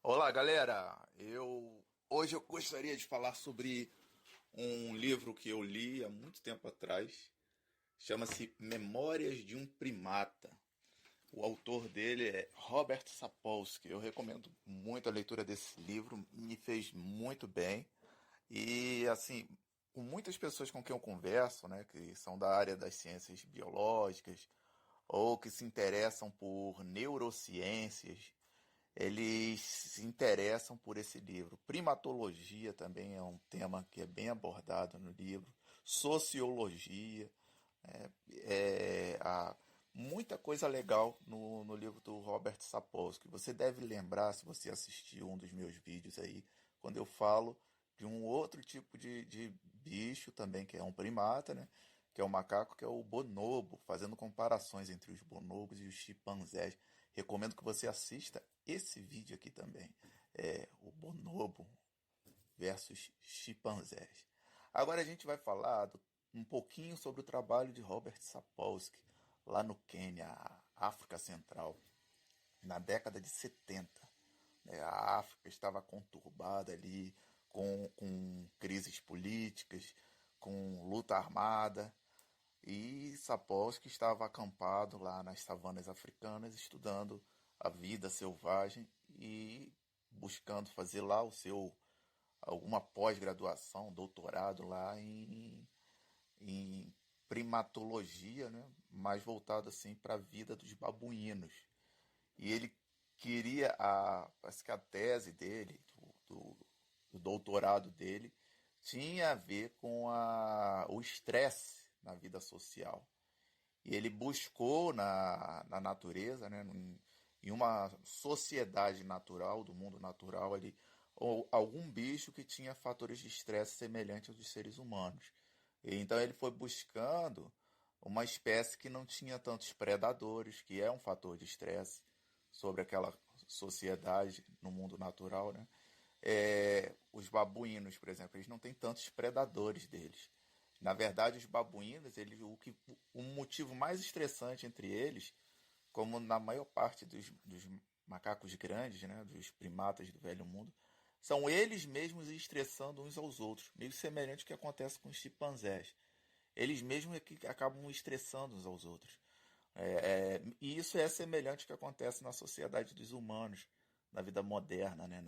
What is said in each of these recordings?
Olá, galera. Hoje eu gostaria de falar sobre um livro que eu li há muito tempo atrás. Chama-se Memórias de um Primata. O autor dele é Robert Sapolsky. Eu recomendo muito a leitura desse livro, me fez muito bem. E assim, com muitas pessoas com quem eu converso, né, que são da área das ciências biológicas ou que se interessam por neurociências, eles se interessam por esse livro. Primatologia também é um tema que é bem abordado no livro. Sociologia. Há muita coisa legal no livro do Robert Sapolsky. Você deve lembrar, se você assistiu um dos meus vídeos aí, quando eu falo de um outro tipo de bicho também, que é um primata, né? Que é o macaco, que é o bonobo, fazendo comparações entre os bonobos e os chimpanzés. Recomendo que você assista esse vídeo aqui também. É o bonobo versus chimpanzés. Agora a gente vai falar um pouquinho sobre o trabalho de Robert Sapolsky lá no Quênia, África Central, na década de 70. A África estava conturbada ali com crises políticas, com luta armada, e Sapolsky estava acampado lá nas savanas africanas, estudando a vida selvagem e buscando fazer lá o seu alguma pós-graduação, doutorado lá em primatologia, né? Mais voltado assim para a vida dos babuínos. E ele queria parece que a tese dele, do doutorado dele, tinha a ver com o estresse na vida social. E ele buscou na natureza, né, em uma sociedade natural, do mundo natural ali, ou algum bicho que tinha fatores de estresse semelhantes aos dos seres humanos. E então ele foi buscando uma espécie que não tinha tantos predadores, que é um fator de estresse sobre aquela sociedade no mundo natural, né? Os babuínos, por exemplo, eles não têm tantos predadores deles. Na verdade, os babuínos, o motivo mais estressante entre eles, como na maior parte dos macacos grandes, né, dos primatas do velho mundo, são eles mesmos estressando uns aos outros, meio semelhante ao que acontece com os chimpanzés. Eles mesmos é que acabam estressando uns aos outros. E isso é semelhante ao que acontece na sociedade dos humanos, na vida moderna, né,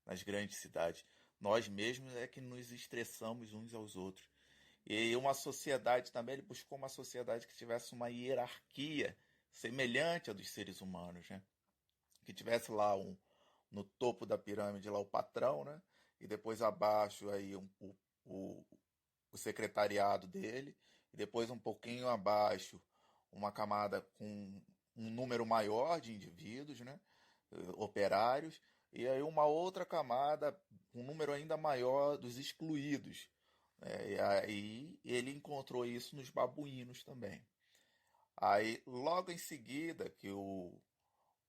nas grandes cidades. Nós mesmos é que nos estressamos uns aos outros. E uma sociedade também, ele buscou uma sociedade que tivesse uma hierarquia semelhante à dos seres humanos, né? Que tivesse lá no topo da pirâmide lá o patrão, né? E depois abaixo aí o, o secretariado dele, e depois um pouquinho abaixo uma camada com um número maior de indivíduos, né? Operários, e aí uma outra camada, um número ainda maior dos excluídos. E aí ele encontrou isso nos babuínos também. Aí, logo em seguida que o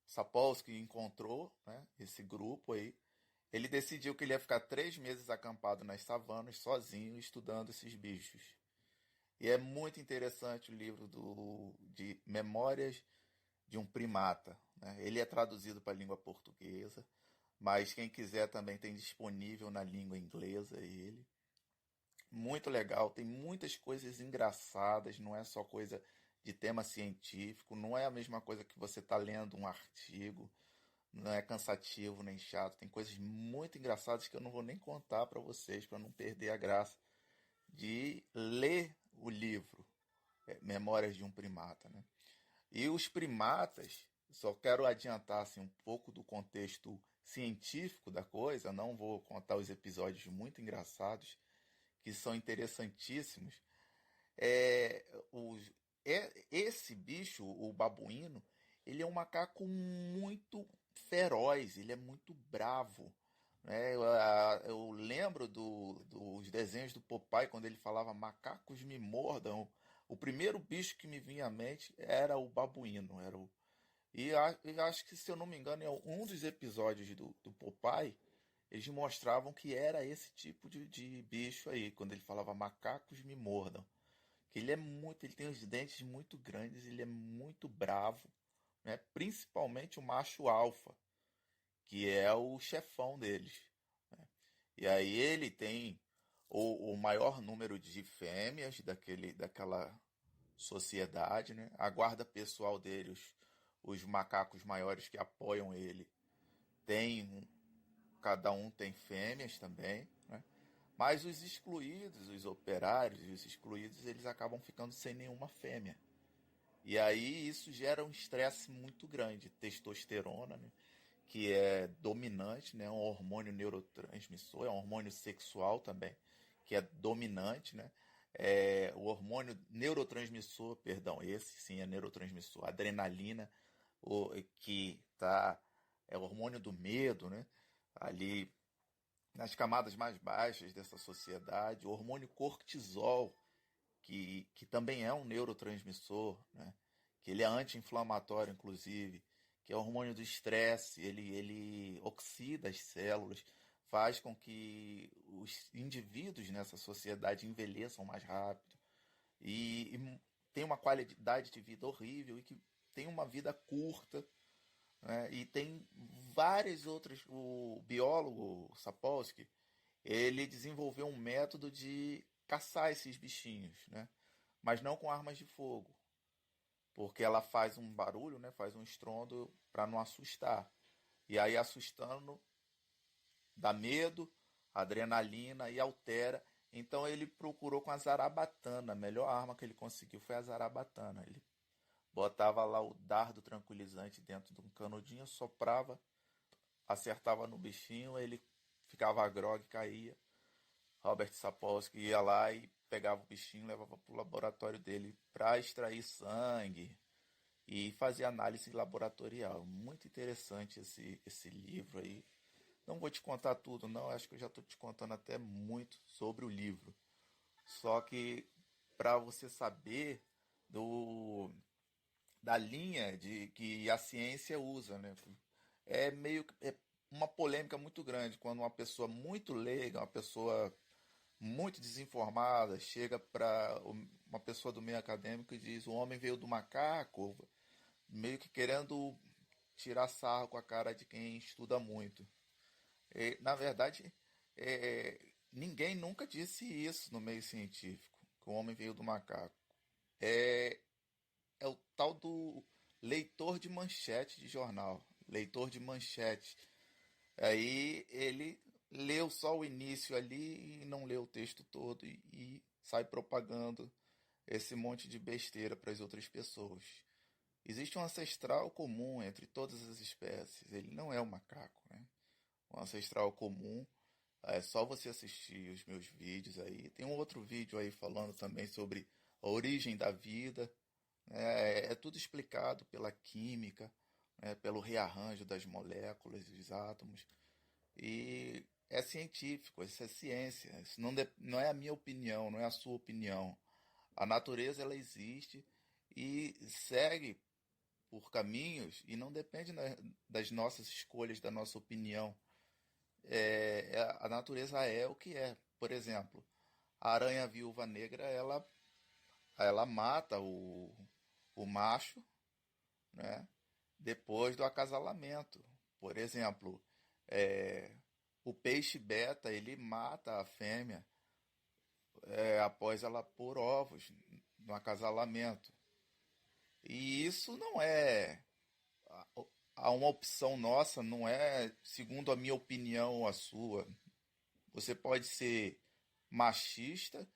Sapolsky encontrou, né, esse grupo aí, ele decidiu que ele ia ficar 3 meses acampado nas savanas, sozinho, estudando esses bichos. E é muito interessante o livro de Memórias de um Primata. Né? Ele é traduzido para a língua portuguesa, mas quem quiser também tem disponível na língua inglesa ele. Muito legal, tem muitas coisas engraçadas, não é só coisa de tema científico, não é a mesma coisa que você está lendo um artigo, não é cansativo nem chato, tem coisas muito engraçadas que eu não vou nem contar para vocês, para não perder a graça de ler o livro, Memórias de um Primata, né? E os primatas, só quero adiantar assim, um pouco do contexto científico da coisa, não vou contar os episódios muito engraçados, que são interessantíssimos. Esse bicho, o babuíno, ele é um macaco muito feroz, ele é muito bravo. Né? Eu lembro dos desenhos do Popeye, quando ele falava macacos me mordam. O primeiro bicho que me vinha à mente era o babuíno. E acho que, se eu não me engano, em um dos episódios do Popeye, eles mostravam que era esse tipo de bicho aí, quando ele falava macacos me mordam. Que ele tem os dentes muito grandes, ele é muito bravo, né? Principalmente o macho alfa, que é o chefão deles. E aí ele tem o maior número de fêmeas daquela sociedade, né? A guarda pessoal dele, os macacos maiores que apoiam ele, cada um tem fêmeas também, né? Mas os excluídos, os operários e os excluídos, eles acabam ficando sem nenhuma fêmea. E aí isso gera um estresse muito grande, testosterona, né? Que é dominante, né? É um hormônio neurotransmissor, é um hormônio sexual também, que é dominante, né? É, o hormônio neurotransmissor, perdão, esse sim é neurotransmissor, adrenalina, que tá, é o hormônio do medo, né? Ali nas camadas mais baixas dessa sociedade, o hormônio cortisol, que também é um neurotransmissor, né? Que ele é anti-inflamatório, inclusive, que é o hormônio do estresse, ele oxida as células, faz com que os indivíduos nessa sociedade envelheçam mais rápido e tem uma qualidade de vida horrível e que tem uma vida curta, né? E tem várias outras. O biólogo Sapolsky, ele desenvolveu um método de caçar esses bichinhos, né? Mas não com armas de fogo, porque ela faz um barulho, né? Faz um estrondo para não assustar. E aí assustando dá medo, adrenalina e altera. Então ele procurou com a zarabatana. A melhor arma que ele conseguiu foi a zarabatana. Ele botava lá o dardo tranquilizante dentro de um canudinho, soprava, acertava no bichinho, ele ficava grogue e caía. Robert Sapolsky ia lá e pegava o bichinho e levava para o laboratório dele para extrair sangue e fazer análise laboratorial. Muito interessante esse livro aí. Não vou te contar tudo, não. Acho que eu já estou te contando até muito sobre o livro. Só que para você saber do da linha de que a ciência usa, né? É meio que uma polêmica muito grande quando uma pessoa muito leiga, uma pessoa muito desinformada, chega para uma pessoa do meio acadêmico e diz: o homem veio do macaco, meio que querendo tirar sarro com a cara de quem estuda muito. Na verdade, ninguém nunca disse isso no meio científico, que o homem veio do macaco. É, é o tal do leitor de manchete de jornal, leitor de manchete. Aí ele leu só o início ali e não leu o texto todo e sai propagando esse monte de besteira para as outras pessoas. Existe um ancestral comum entre todas as espécies. Ele não é um macaco, né? Um ancestral comum. É só você assistir os meus vídeos aí. Tem um outro vídeo aí falando também sobre a origem da vida. É tudo explicado pela química, né, pelo rearranjo das moléculas e dos átomos. E é científico, isso é ciência. Isso não é a minha opinião, não é a sua opinião. A natureza ela existe e segue por caminhos e não depende das nossas escolhas, da nossa opinião. A natureza é o que é. Por exemplo, a aranha viúva negra ela mata o macho, né? Depois do acasalamento. Por exemplo, o peixe beta ele mata a fêmea após ela pôr ovos no acasalamento. E isso não é uma opção nossa, não é segundo a minha opinião ou a sua. Você pode ser machista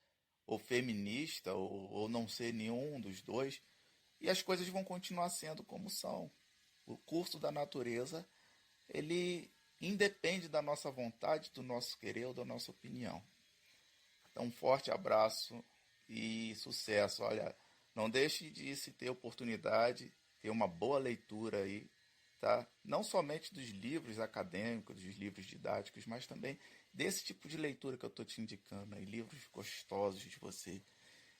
ou feminista ou não ser nenhum dos dois e as coisas vão continuar sendo como são. O curso da natureza, ele independe da nossa vontade, do nosso querer ou da nossa opinião. Então, um forte abraço e sucesso. Olha, não deixe de se ter oportunidade, ter uma boa leitura aí, tá? Não somente dos livros acadêmicos, dos livros didáticos, mas também desse tipo de leitura que eu estou te indicando aí, livros gostosos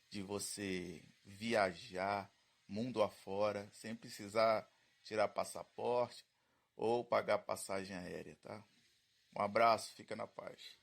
de você viajar mundo afora, sem precisar tirar passaporte ou pagar passagem aérea, tá? Um abraço, fica na paz.